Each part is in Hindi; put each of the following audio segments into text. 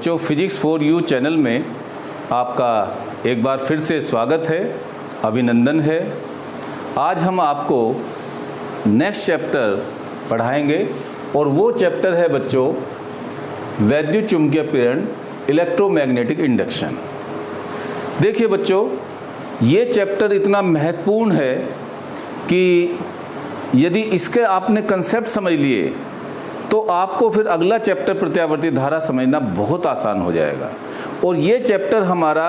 बच्चों, फिजिक्स फॉर यू चैनल में आपका एक बार फिर से स्वागत है, अभिनंदन है। आज हम आपको नेक्स्ट चैप्टर पढ़ाएंगे और वो चैप्टर है बच्चों वैद्युत चुंबकीय प्रेरण, इलेक्ट्रोमैग्नेटिक इंडक्शन। देखिए बच्चों, ये चैप्टर इतना महत्वपूर्ण है कि यदि इसके आपने कंसेप्ट समझ लिए तो आपको फिर अगला चैप्टर प्रत्यावर्ती धारा समझना बहुत आसान हो जाएगा। और ये चैप्टर हमारा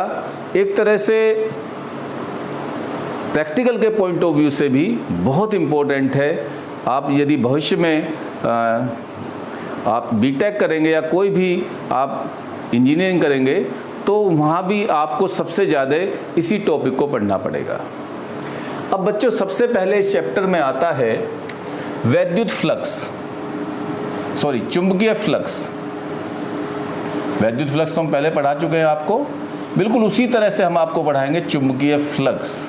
एक तरह से प्रैक्टिकल के पॉइंट ऑफ व्यू से भी बहुत इम्पोर्टेंट है। आप यदि भविष्य में आप बीटेक करेंगे या कोई भी आप इंजीनियरिंग करेंगे तो वहाँ भी आपको सबसे ज़्यादा इसी टॉपिक को पढ़ना पड़ेगा। अब बच्चों, सबसे पहले इस चैप्टर में आता है वैद्युत फ्लक्स, चुंबकीय फ्लक्स। वैद्युत फ्लक्स तो हम पहले पढ़ा चुके हैं आपको, बिल्कुल उसी तरह से हम आपको पढ़ाएंगे चुंबकीय फ्लक्स,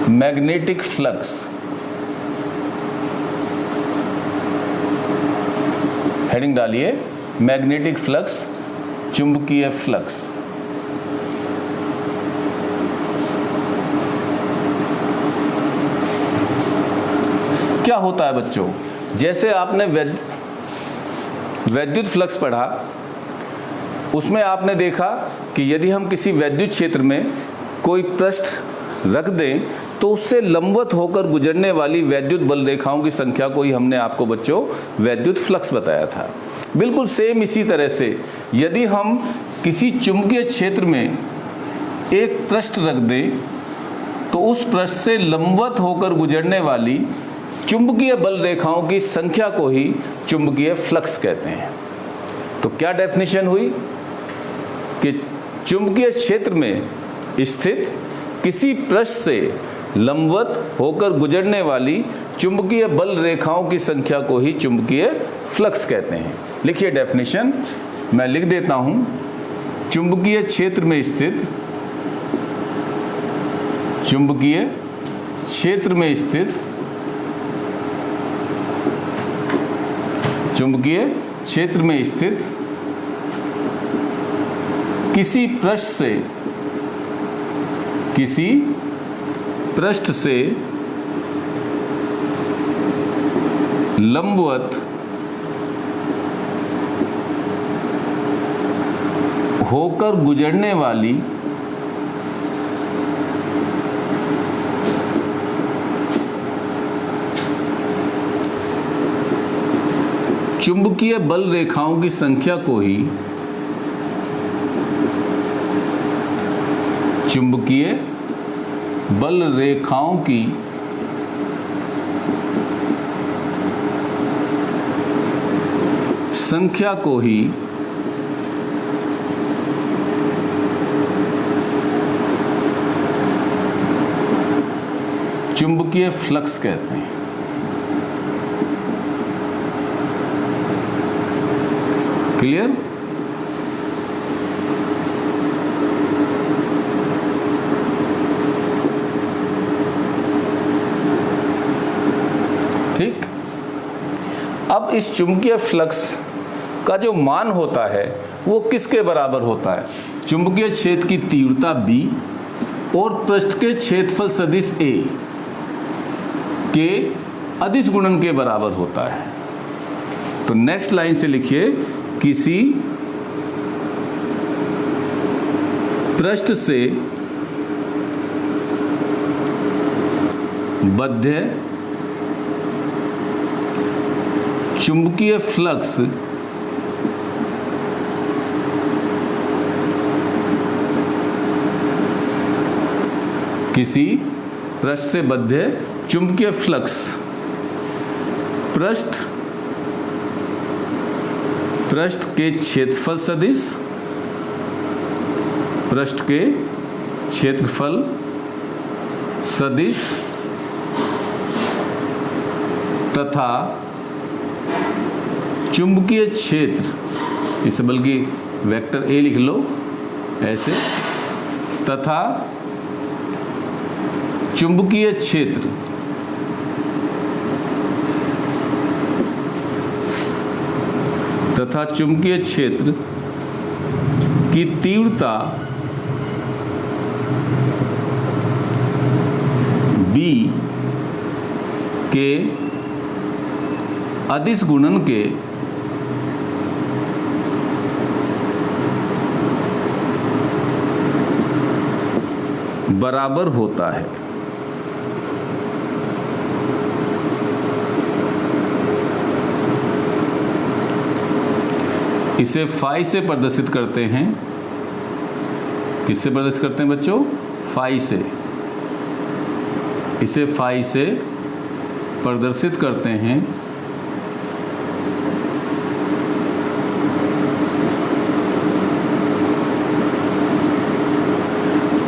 मैग्नेटिक फ्लक्स। हेडिंग डालिए, मैग्नेटिक फ्लक्स, चुंबकीय फ्लक्स। क्या होता है बच्चों, जैसे आपने वैद्युत फ्लक्स पढ़ा, उसमें आपने देखा कि यदि हम किसी वैद्युत क्षेत्र में कोई पृष्ठ रख दें तो उससे लंबवत होकर गुजरने वाली वैद्युत बल रेखाओं की संख्या को ही हमने आपको बच्चों वैद्युत फ्लक्स बताया था। बिल्कुल सेम इसी तरह से यदि हम किसी चुंबकीय क्षेत्र में एक पृष्ठ रख दें तो उस पृष्ठ से लंबवत होकर गुजरने वाली चुंबकीय बल रेखाओं की संख्या को ही चुंबकीय फ्लक्स कहते हैं। तो क्या डेफिनेशन हुई कि चुंबकीय क्षेत्र में स्थित किसी पृष्ठ से लंबवत होकर गुजरने वाली चुंबकीय बल रेखाओं की संख्या को ही चुंबकीय फ्लक्स कहते हैं। लिखिए डेफिनेशन, मैं लिख देता हूं। चुंबकीय क्षेत्र में स्थित, चुंबकीय क्षेत्र में स्थित, चुंबकीय क्षेत्र में स्थित किसी पृष्ठ से लंबवत होकर गुजरने वाली चुंबकीय बल रेखाओं की संख्या को ही चुंबकीय बल रेखाओं की संख्या को ही चुंबकीय फ्लक्स कहते हैं। क्लियर? ठीक। अब इस चुंबकीय फ्लक्स का जो मान होता है वो किसके बराबर होता है? चुंबकीय क्षेत्र की तीव्रता B और पृष्ठ के क्षेत्रफल सदिश A के अदिश गुणन के बराबर होता है। तो नेक्स्ट लाइन से लिखिए, किसी पृष्ठ से बद्ध चुंबकीय फ्लक्स किसी पृष्ठ से बद्ध चुंबकीय फ्लक्स पृष्ठ के क्षेत्रफल सदिश, पृष्ठ के क्षेत्रफल सदिश तथा चुंबकीय क्षेत्र, इसे बल्कि वेक्टर ए लिख लो ऐसे, तथा चुंबकीय क्षेत्र तथा चुंबकीय क्षेत्र की तीव्रता B के अदिश गुणन के बराबर होता है। इसे फाई से प्रदर्शित करते हैं। किससे प्रदर्शित करते हैं बच्चों? फाई से। इसे फाई से प्रदर्शित करते हैं।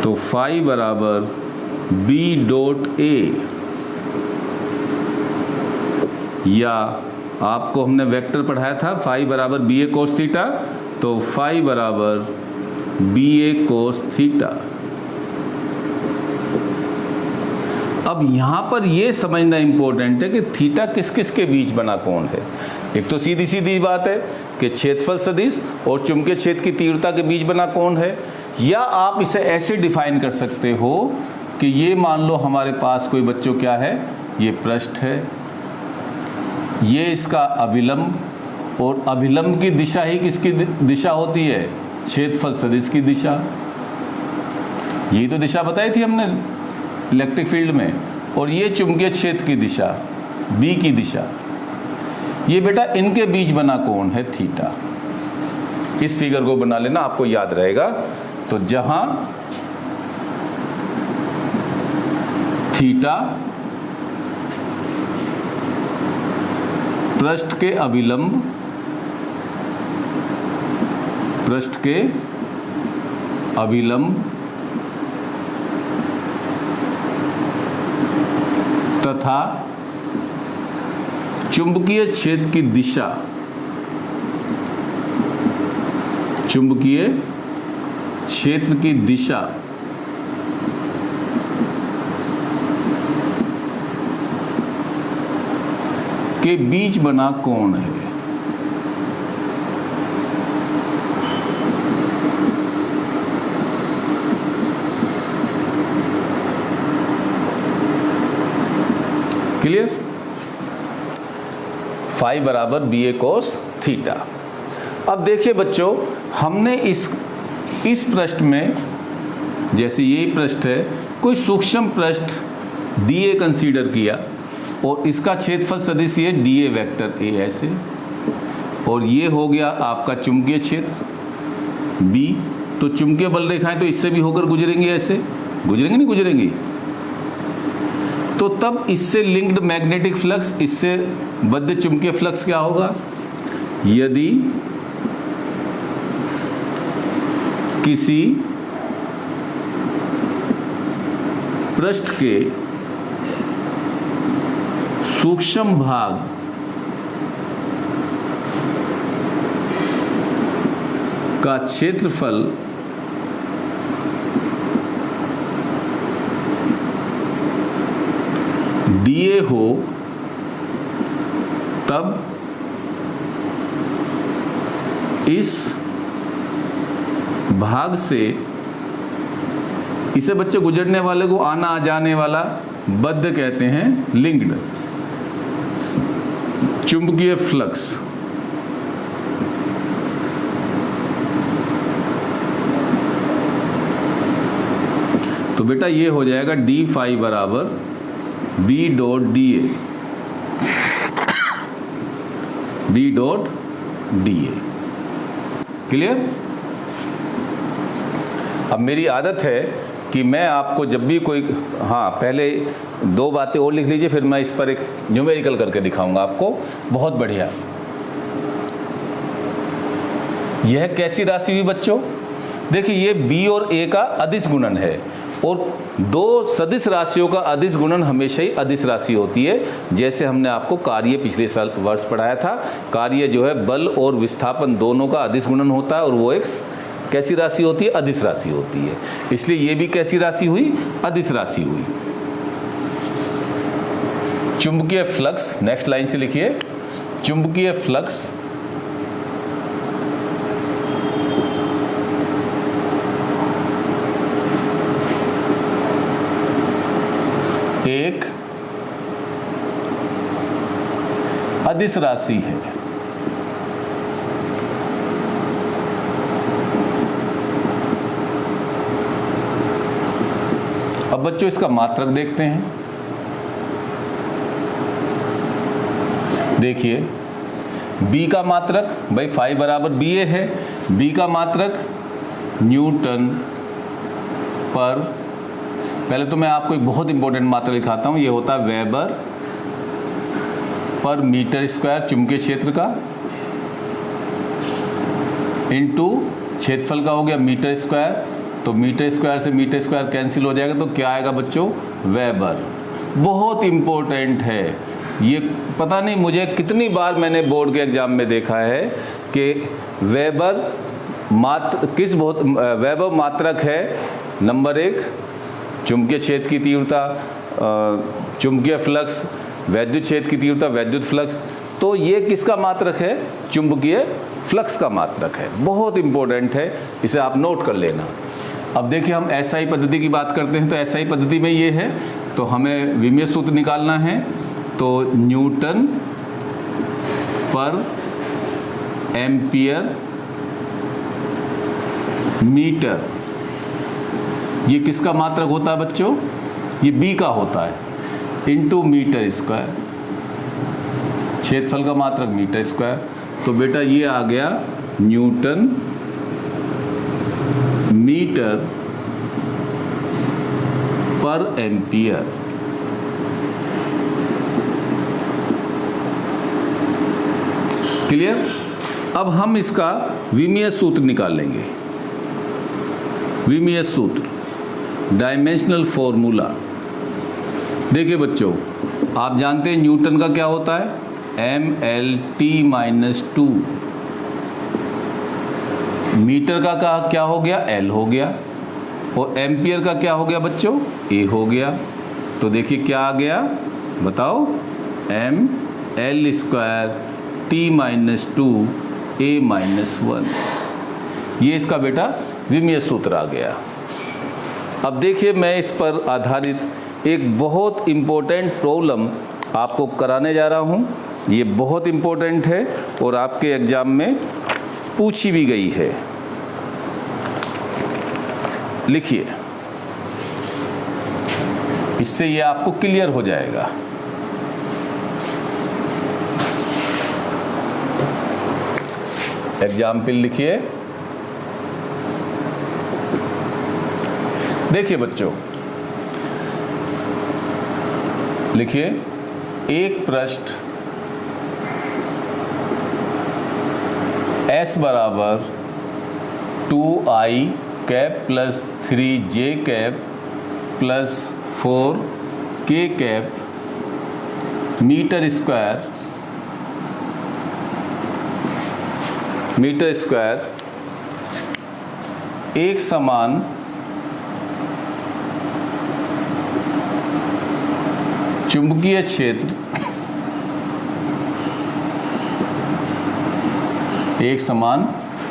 तो फाई बराबर B डॉट A, या आपको हमने वेक्टर पढ़ाया था फाई बराबर BA कोस थीटा, तो फाई बराबर BA कोस थीटा। अब यहाँ पर ये समझना इम्पोर्टेंट है कि थीटा किस किस के बीच बना कोण है। एक तो सीधी सीधी बात है कि क्षेत्रफल सदिश और चुंबकीय क्षेत्र की तीव्रता के बीच बना कोण है, या आप इसे ऐसे डिफाइन कर सकते हो कि ये मान लो हमारे पास कोई बच्चों क्या है, ये पृष्ठ है, ये इसका अभिलंब, और अभिलंब की दिशा ही किसकी दिशा होती है? क्षेत्रफल सदिश की दिशा। यही तो दिशा बताई थी हमने इलेक्ट्रिक फील्ड में। और ये चुंबकीय क्षेत्र की दिशा B की दिशा। ये बेटा इनके बीच बना कोण है थीटा। इस फिगर को बना लेना, आपको याद रहेगा। तो जहां थीटा पृष्ठ के अभिलंब, पृष्ठ के अभिलंब तथा चुंबकीय क्षेत्र की दिशा, चुंबकीय क्षेत्र की दिशा के बीच बना कोण है। क्लियर? फाई बराबर BA कोस थीटा। अब देखिए बच्चों, हमने इस पृष्ठ में, जैसे ये पृष्ठ है, कोई सूक्ष्म पृष्ठ DA कंसीडर किया और इसका क्षेत्रफल सदिश ये DA वेक्टर A ऐसे, और ये हो गया आपका चुंबकीय क्षेत्र B। तो चुंबकीय बल रेखाएं तो इससे भी होकर गुजरेंगी, ऐसे गुजरेंगी नहीं गुजरेंगी? तो तब इससे लिंक्ड मैग्नेटिक फ्लक्स, इससे बद्ध चुंबकीय फ्लक्स क्या होगा? यदि किसी पृष्ठ के सूक्ष्म भाग का क्षेत्रफल DA हो, तब इस भाग से, इसे बच्चे गुजरने वाले को आना आ जाने वाला बद्ध कहते हैं, लिंक्ड चुंबकीय फ्लक्स तो बेटा ये हो जाएगा D फाई बराबर B dot DA, B dot DA। Clear? अब मेरी आदत है कि मैं आपको जब भी कोई, हाँ पहले दो बातें और लिख लीजिए, फिर मैं इस पर एक न्यूमेरिकल करके दिखाऊंगा आपको। बहुत बढ़िया। यह कैसी राशि हुई बच्चों? देखिए ये B और A का अदिश गुणन है, और दो सदिश राशियों का अदिश गुणन हमेशा ही अदिश राशि होती है। जैसे हमने आपको कार्य पिछले साल वर्ष पढ़ाया था, कार्य जो है बल और विस्थापन दोनों का अदिश गुणन होता है, और वो एक कैसी राशि होती है? अदिश राशि होती है। इसलिए ये भी कैसी राशि हुई? अदिश राशि हुई। चुंबकीय फ्लक्स, नेक्स्ट लाइन से लिखिए, चुंबकीय फ्लक्स एक अदिश राशि है। अब बच्चों इसका मात्रक देखते हैं। देखिए b का मात्रक, भाई फाई बराबर ba है, b का मात्रक न्यूटन पर, पहले तो मैं आपको एक बहुत इंपॉर्टेंट मात्रक लिखाता हूं, ये होता है वेबर पर मीटर स्क्वायर चुंबकीय क्षेत्र का, इनटू क्षेत्रफल का हो गया मीटर स्क्वायर, तो मीटर स्क्वायर से मीटर स्क्वायर कैंसिल हो जाएगा, तो क्या आएगा बच्चों, वेबर। बहुत इंपॉर्टेंट है ये, पता नहीं मुझे कितनी बार मैंने बोर्ड के एग्जाम में देखा है कि वेबर वेबर मात्रक है। नंबर 1 चुंबकीय क्षेत्र की तीव्रता, चुंबकीय फ्लक्स, वैद्युत क्षेत्र की तीव्रता, वैद्युत फ्लक्स, तो ये किसका मात्रक है, चुंबकीय फ्लक्स का मात्रक है। बहुत इंपॉर्टेंट है, इसे आप नोट कर लेना। अब देखिए हम एसआई पद्धति की बात करते हैं, तो एसआई पद्धति में ये है, तो हमें विमीय सूत्र निकालना है, तो न्यूटन पर एम्पियर मीटर, ये किसका मात्रक होता है बच्चों, ये बी का होता है, इनटू मीटर स्क्वायर, क्षेत्रफल का मात्रक मीटर स्क्वायर, तो बेटा ये आ गया न्यूटन मीटर पर एम्पियर। क्लियर। अब हम इसका विमीय सूत्र निकाल लेंगे। विमीय सूत्र, डायमेंशनल फॉर्मूला। देखिए बच्चों, आप जानते हैं न्यूटन का क्या होता है, MLT-2, मीटर का क्या हो गया, L हो गया, और एम्पियर का क्या हो गया बच्चों, A हो गया। तो देखिए क्या आ गया, बताओ, ML² T-2 A-1, ये इसका बेटा विमीय सूत्र आ गया। अब देखिए मैं इस पर आधारित एक बहुत इम्पोर्टेंट प्रॉब्लम आपको कराने जा रहा हूँ। ये बहुत इम्पोर्टेंट है और आपके एग्जाम में पूछी भी गई है। लिखिए, इससे ये आपको क्लियर हो जाएगा। एग्जाम्पल लिखिए। देखिए बच्चों, लिखिए, एक पृष्ठ S बराबर 2i cap plus 3j cap plus 4k cap metre square एक समान चुंबकीय क्षेत्र, एक समान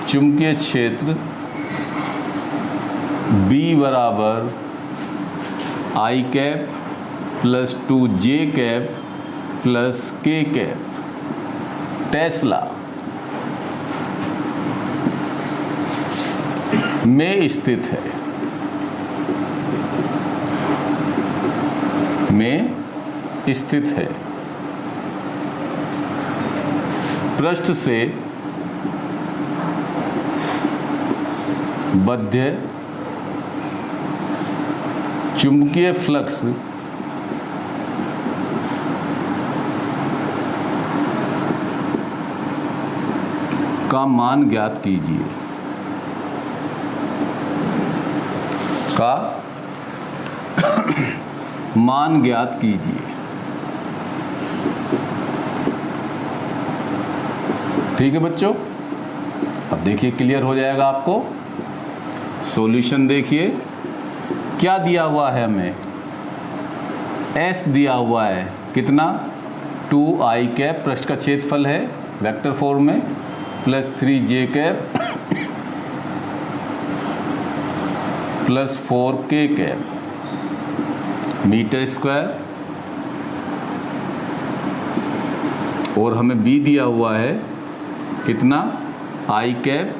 चुंबकीय क्षेत्र B बराबर i cap plus 2j cap plus k cap Tesla में स्थित है, पृष्ठ से बद्ध चुंबकीय फ्लक्स का मान ज्ञात कीजिए। का मान ज्ञात कीजिए। ठीक है बच्चों, अब देखिए क्लियर हो जाएगा आपको। सॉल्यूशन देखिए, क्या दिया हुआ है हमें, S दिया हुआ है, कितना, 2i कैप, पृष्ठ का क्षेत्रफल है वेक्टर फॉर्म में, plus 3j cap plus 4k cap metre square और हमें B दिया हुआ है कितना, I cap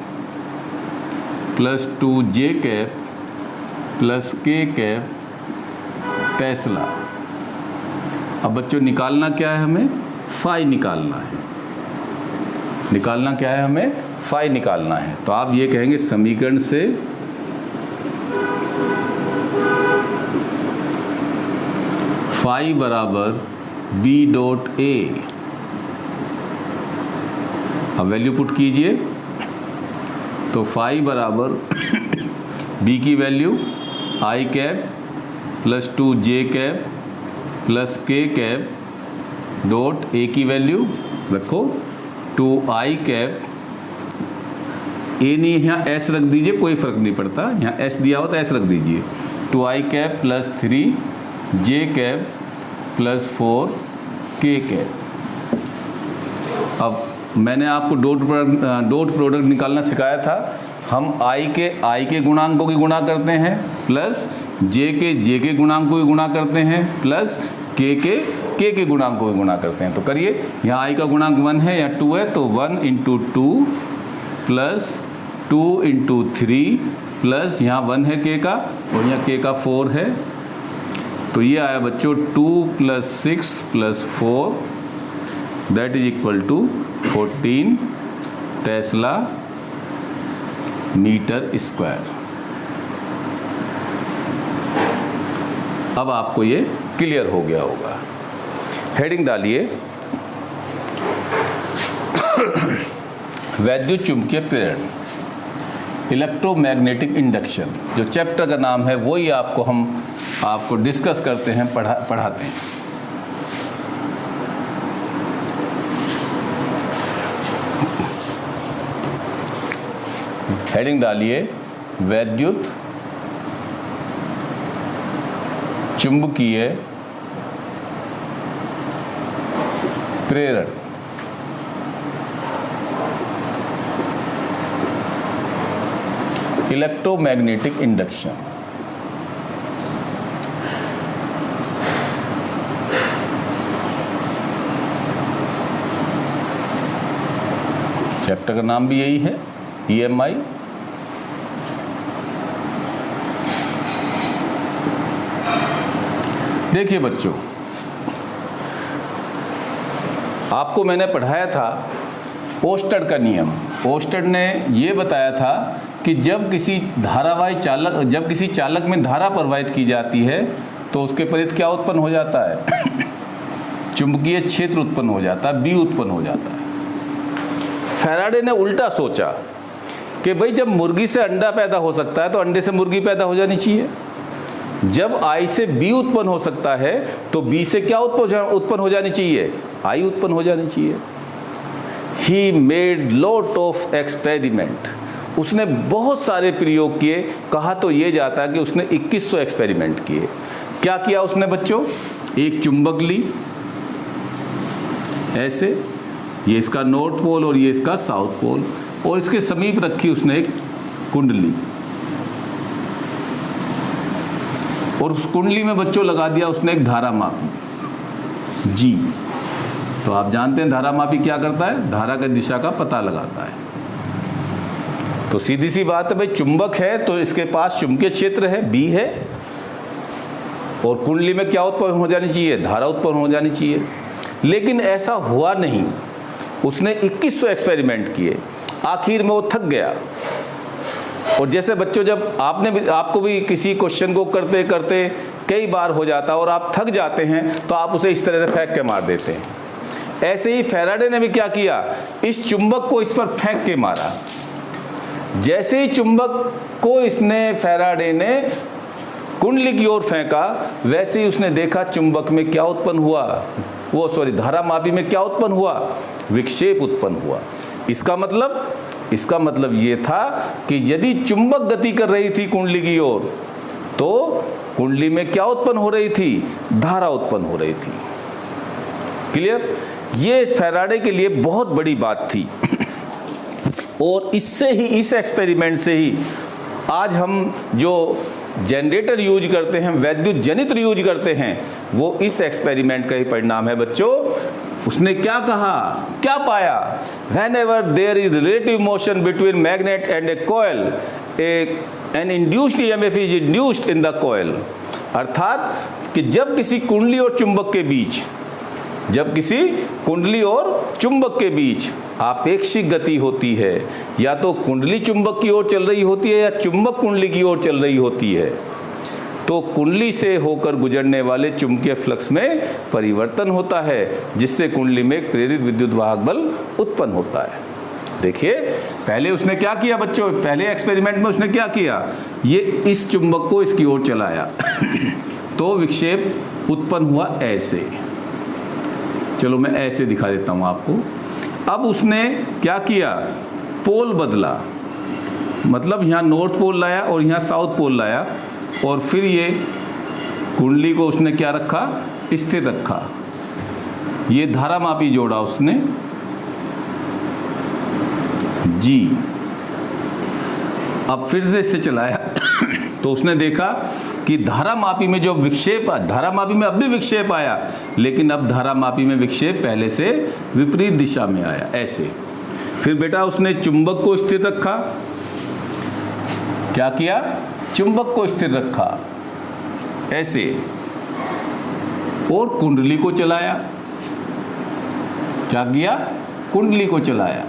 plus 2J cap plus K cap tesla. अब बच्चों निकालना क्या है हमें, फाई निकालना है। निकालना क्या है हमें, फाई निकालना है। तो आप ये कहेंगे समीकरण से फाई बराबर B डॉट A। अब वैल्यू पुट कीजिए, तो फाई बराबर B की value I cap plus 2J cap plus K cap dot A की वैल्यू रखो 2I कैप, A नहीं यहाँ S रख दीजिए, कोई फर्क नहीं पड़ता, यहाँ S दिया हो तो S रख दीजिए। 2I cap plus 3J cap plus 4K cap. अब मैंने आपको डॉट प्रोडक्ट निकालना सिखाया था। हम I के गुणांकों की गुणा करते हैं प्लस J के गुणांकों की गुणा करते हैं प्लस K के गुणांकों की गुणा करते हैं। तो करिए, यहाँ I का गुणांक 1 है या 2 है, तो 1 इंटू 2 प्लस 2 इंटू 3 प्लस यहाँ 1 है K का और यहाँ K का 4 है, तो ये आया बच्चों 2 plus 6 plus 4 that is equal to 14 tesla metre square. अब आपको ये क्लियर हो गया होगा। हेडिंग डालिए वैद्युत चुंबकीय प्रेरण, इलेक्ट्रोमैग्नेटिक इंडक्शन। जो चैप्टर का नाम है वही आपको डिस्कस करते हैं, पढ़ाते हैं। हेडिंग डालिए वैद्युत चुंबकीय प्रेरण। Electromagnetic induction. चैप्टर का नाम भी यही है, EMI। देखिए बच्चों, आपको मैंने पढ़ाया था ओस्टेड का नियम। ओस्टेड ने ये बताया था कि जब किसी चालक में धारा प्रवाहित की जाती है तो उसके परित क्या उत्पन्न हो जाता है चुंबकीय क्षेत्र उत्पन्न हो जाता है, B उत्पन्न हो जाता है। फैराडे ने उल्टा सोचा कि भाई जब मुर्गी से अंडा पैदा हो सकता है तो अंडे से मुर्गी पैदा हो जानी चाहिए। जब I से B उत्पन्न हो सकता है तो B से क्या उत्पन्न हो जानी चाहिए, I उत्पन्न हो जानी चाहिए। He made lot of experiment। उसने बहुत सारे प्रयोग किए। कहा तो ये जाता है कि उसने 2100 एक्सपेरिमेंट किए। क्या किया उसने बच्चों, एक चुंबक ली ऐसे, ये इसका नॉर्थ पोल और ये इसका साउथ पोल, और इसके समीप रखी उसने एक कुंडली, और उस कुंडली में बच्चों लगा दिया उसने एक धारा मापी G। तो आप जानते हैं धारा मापी क्या करता है, धारा की दिशा का पता लगाता है। तो सीधी सी बात है भाई, चुंबक है तो इसके पास चुंबकीय क्षेत्र है B है, और कुंडली में क्या उत्पन्न हो जानी चाहिए, धारा उत्पन्न हो जानी चाहिए। लेकिन ऐसा हुआ नहीं। उसने 2100 एक्सपेरिमेंट किए, आखिर में वो थक गया। और जैसे बच्चों जब आपको भी किसी क्वेश्चन को करते करते कई बार हो जाता और आप थक जाते हैं तो आप उसे इस तरह से फेंक के मार देते हैं। ऐसे ही फैराडे ने भी क्या किया, इस चुंबक को इस पर फेंक के मारा। जैसे ही चुंबक को फैराडे ने कुंडली की ओर फेंका, वैसे ही उसने देखा चुंबक में क्या उत्पन्न हुआ, धारा मापी में क्या उत्पन्न हुआ, विक्षेप उत्पन्न हुआ। इसका मतलब ये था कि यदि चुंबक गति कर रही थी कुंडली की ओर तो कुंडली में क्या उत्पन्न हो रही थी, धारा उत्पन्न हो रही थी। क्लियर? ये फैराडे के लिए बहुत बड़ी बात थी। और इस एक्सपेरिमेंट से ही आज हम जो जनरेटर यूज करते हैं, वैद्युत जनित्र यूज करते हैं, वो इस एक्सपेरिमेंट का ही परिणाम है बच्चों। उसने क्या कहा, क्या पाया? Whenever there is relative motion between magnet and a coil, an induced EMF is induced in the coil। अर्थात कि जब किसी कुंडली और चुंबक के बीच आपेक्षिक गति होती है, या तो कुंडली चुंबक की ओर चल रही होती है या चुंबक कुंडली की ओर चल रही होती है, तो कुंडली से होकर गुजरने वाले चुंबकीय फ्लक्स में परिवर्तन होता है, जिससे कुंडली में एक प्रेरित विद्युत वाहक बल उत्पन्न होता है। देखिए पहले उसने क्या किया बच्चों, पहले एक्सपेरिमेंट में उसने क्या किया, ये इस चुंबक को इसकी ओर चलाया तो विक्षेप उत्पन्न हुआ ऐसे। चलो मैं ऐसे दिखा देता हूं आपको। अब उसने क्या किया, पोल बदला, मतलब यहाँ नॉर्थ पोल लाया और यहाँ साउथ पोल लाया, और फिर ये कुंडली को उसने क्या रखा, स्थिर रखा। ये धारामापी जोड़ा उसने जी। अब फिर से इसे चलाया तो उसने देखा कि धारामापी में जो विक्षेप, धारामापी में अब भी विक्षेप आया, लेकिन अब धारामापी में विक्षेप पहले से विपरीत दिशा में आया, ऐसे। फिर बेटा उसने चुंबक को स्थिर रखा, क्या किया, चुंबक को स्थिर रखा ऐसे, और कुंडली को चलाया, क्या किया, कुंडली को चलाया,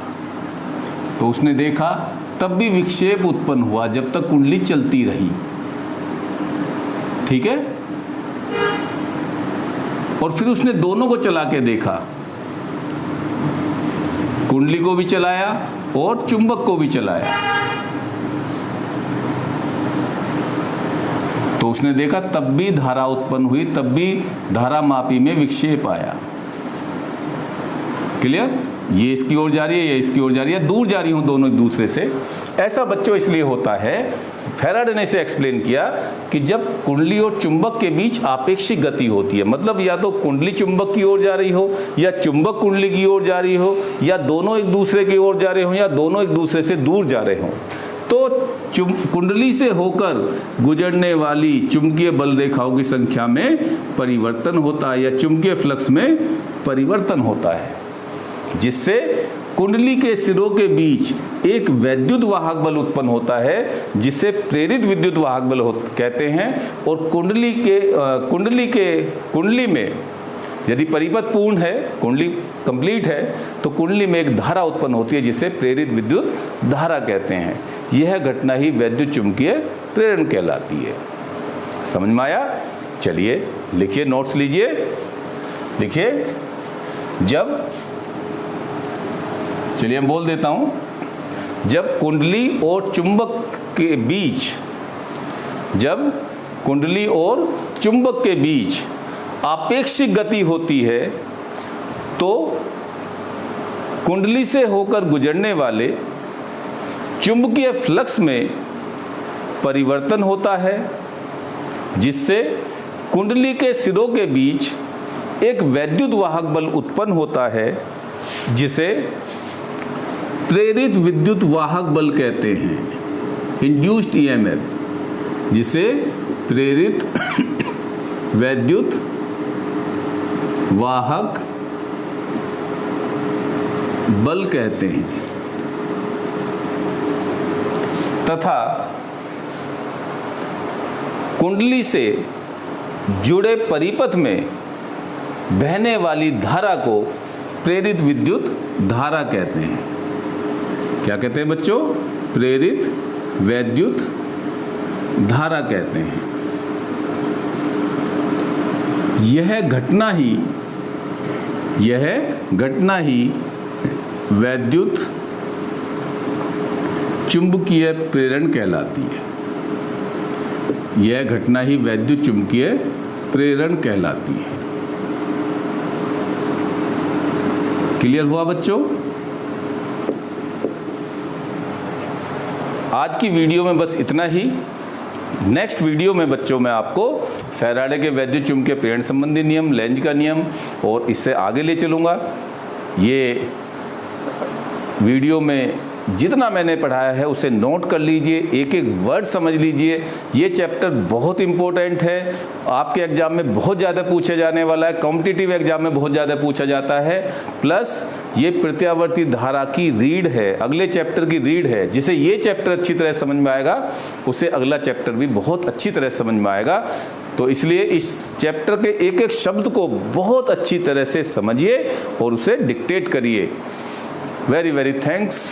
तो उसने देखा तब भी विक्षेप उत्पन्न हुआ जब तक कुंडली चलती रही, ठीक है। और फिर उसने दोनों को चला के देखा, कुंडली को भी चलाया और चुंबक को भी चलाया, तो उसने देखा तब भी धारा उत्पन्न हुई, तब भी धारामापी में विक्षेप आया। क्लियर? ये इसकी ओर जा रही है, ये इसकी ओर जा रही है, दूर जा रही हूं दोनों एक दूसरे से। ऐसा बच्चों इसलिए होता है, फैराडे ने इसे एक्सप्लेन किया कि जब कुंडली और चुंबक के बीच आपेक्षिक गति होती है, मतलब या तो कुंडली चुंबक की ओर जा रही हो, या चुंबक कुंडली की ओर जा रही हो, या दोनों एक दूसरे की ओर जा रहे हो, या दोनों एक दूसरे से दूर जा रहे हो, तो कुंडली से होकर गुजरने वाली चुंबकीय बल रेखाओं की संख्या में परिवर्तन होता है, या चुंबकीय फ्लक्स में परिवर्तन होता है, जिससे कुंडली के सिरों के बीच एक वैद्युत वाहक बल उत्पन्न होता है, जिसे प्रेरित विद्युत वाहक बल कहते हैं। और कुंडली में यदि परिपथ पूर्ण है, कुंडली कंप्लीट है, तो कुंडली में एक धारा उत्पन्न होती है, जिसे प्रेरित विद्युत धारा कहते हैं। यह घटना ही वैद्युत चुंबकीय प्रेरण कहलाती है। समझ में आया? चलिए लिखिए, नोट्स लीजिए, लिखिए। चलिए मैं बोल देता हूं, जब कुंडली और चुंबक के बीच आपेक्षिक गति होती है, तो कुंडली से होकर गुजरने वाले चुंबकीय फ्लक्स में परिवर्तन होता है, जिससे कुंडली के सिरों के बीच एक वैद्युत वाहक बल उत्पन्न होता है, जिसे प्रेरित विद्युत वाहक बल कहते हैं, इंड्यूस्ड ईएमएफ, जिसे प्रेरित वैद्युत वाहक बल कहते हैं, तथा कुंडली से जुड़े परिपथ में बहने वाली धारा को प्रेरित विद्युत धारा कहते हैं। क्या कहते हैं बच्चों? प्रेरित वैद्युत धारा कहते हैं। यह घटना ही वैद्युत चुंबकीय प्रेरण कहलाती है। यह घटना ही वैद्युत चुंबकीय प्रेरण कहलाती है। क्लियर हुआ बच्चों? आज की वीडियो में बस इतना ही। नेक्स्ट वीडियो में बच्चों मैं आपको फैराडे के वैद्युत चुंबकीय प्रेरण संबंधी नियम, लेंज का नियम और इससे आगे ले चलूँगा। ये वीडियो में जितना मैंने पढ़ाया है उसे नोट कर लीजिए, एक एक वर्ड समझ लीजिए। ये चैप्टर बहुत इंपॉर्टेंट है, आपके एग्जाम में बहुत ज़्यादा पूछा जाने वाला है, कॉम्पिटिटिव एग्जाम में बहुत ज़्यादा पूछा जाता है। प्लस ये प्रत्यावर्ती धारा की रीड है, अगले चैप्टर की रीड है। जिसे ये चैप्टर अच्छी तरह समझ में आएगा उसे अगला चैप्टर भी बहुत अच्छी तरह समझ में आएगा। तो इसलिए इस चैप्टर के एक एक शब्द को बहुत अच्छी तरह से समझिए और उसे डिक्टेट करिए। Very very thanks.